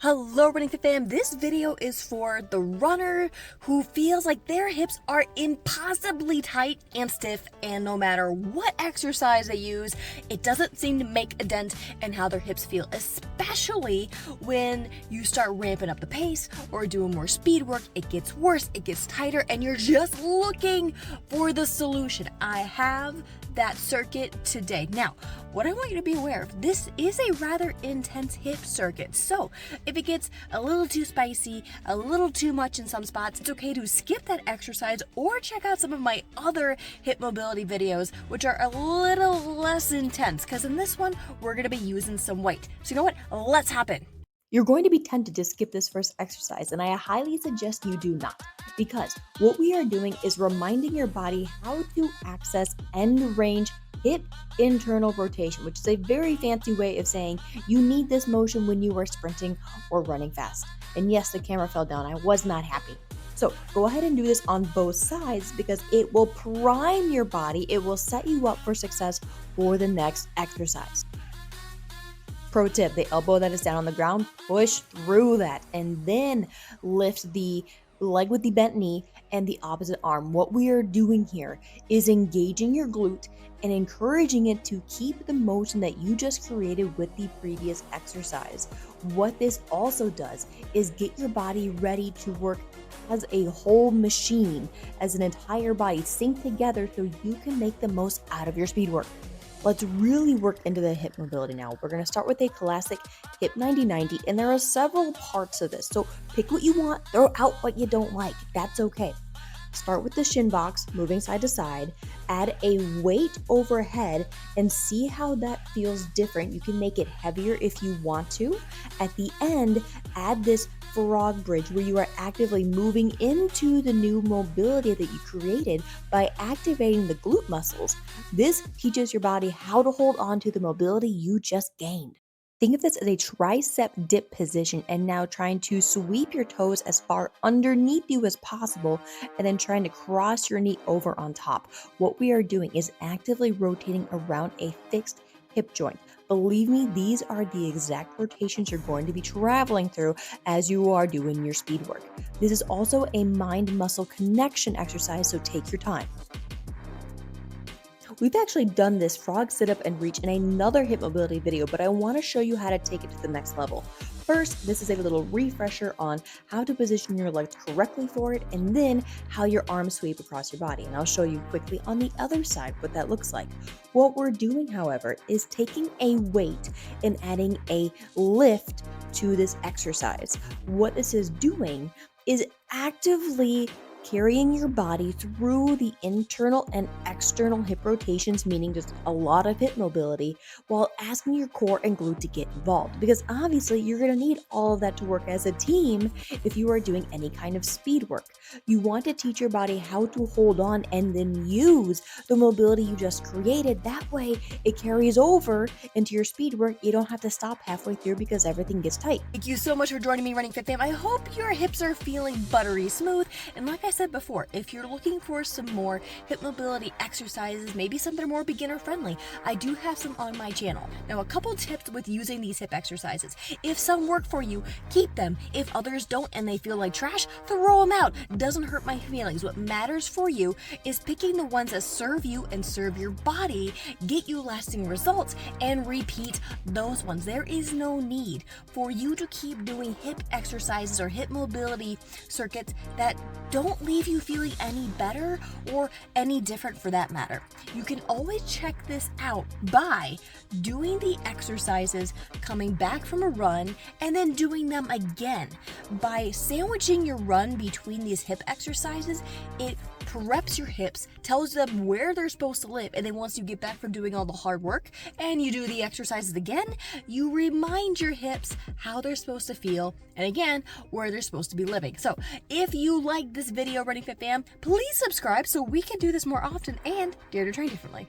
Hello Running Fit fam, this video is for the runner who feels like their hips are impossibly tight and stiff, and no matter what exercise they use, it doesn't seem to make a dent in how their hips feel, especially when you start ramping up the pace or doing more speed work. It gets worse, it gets tighter, and you're just looking for the solution. I have that circuit today. Now, what I want you to be aware of, this is a rather intense hip circuit, so if it gets a little too spicy, a little too much in some spots, it's okay to skip that exercise or check out some of my other hip mobility videos, which are a little less intense, because in this one, we're gonna be using some weight. So you know what? Let's hop in. You're going to be tempted to skip this first exercise, and I highly suggest you do not, because what we are doing is reminding your body how to access end range hip internal rotation, which is a very fancy way of saying you need this motion when you are sprinting or running fast. And yes, the camera fell down. I was not happy. So go ahead and do this on both sides because it will prime your body. It will set you up for success for the next exercise. Pro tip, the elbow that is down on the ground, push through that and then lift the leg with the bent knee and the opposite arm. What we are doing here is engaging your glute and encouraging it to keep the motion that you just created with the previous exercise. What this also does is get your body ready to work as a whole machine, as an entire body sync together so you can make the most out of your speed work. Let's really work into the hip mobility now. We're going to start with a classic hip 90-90, and there are several parts of this. So pick what you want, throw out what you don't like. That's okay. Start with the shin box, moving side to side. Add a weight overhead and see how that feels different. You can make it heavier if you want to. At the end, add this frog bridge where you are actively moving into the new mobility that you created by activating the glute muscles. This teaches your body how to hold on to the mobility you just gained. Think of this as a tricep dip position, and now trying to sweep your toes as far underneath you as possible and then trying to cross your knee over on top. What we are doing is actively rotating around a fixed hip joint. Believe me, these are the exact rotations you're going to be traveling through as you are doing your speed work. This is also a mind-muscle connection exercise, so take your time. We've actually done this frog sit-up and reach in another hip mobility video, but I want to show you how to take it to the next level. First, this is a little refresher on how to position your legs correctly for it, and then how your arms sweep across your body. And I'll show you quickly on the other side what that looks like. What we're doing, however, is taking a weight and adding a lift to this exercise. What this is doing is actively carrying your body through the internal and external hip rotations, meaning just a lot of hip mobility, while asking your core and glute to get involved. Because obviously you're going to need all of that to work as a team if you are doing any kind of speed work. You want to teach your body how to hold on and then use the mobility you just created. That way it carries over into your speed work. You don't have to stop halfway through because everything gets tight. Thank you so much for joining me, Running Fit fam. I hope your hips are feeling buttery smooth, and like I said before, if you're looking for some more hip mobility exercises, maybe some that are more beginner friendly, I do have some on my channel. Now, a couple tips with using these hip exercises. If some work for you, keep them. If others don't and they feel like trash, throw them out. Doesn't hurt my feelings. What matters for you is picking the ones that serve you and serve your body, get you lasting results, and repeat those ones. There is no need for you to keep doing hip exercises or hip mobility circuits that don't leave you feeling any better or any different for that matter. You can always check this out by doing the exercises, coming back from a run, and then doing them again. By sandwiching your run between these hip exercises, it preps your hips, tells them where they're supposed to live, and then once you get back from doing all the hard work and you do the exercises again, you remind your hips how they're supposed to feel, and again, where they're supposed to be living. So if you like this video, Running Fit fam, please subscribe so we can do this more often and dare to train differently.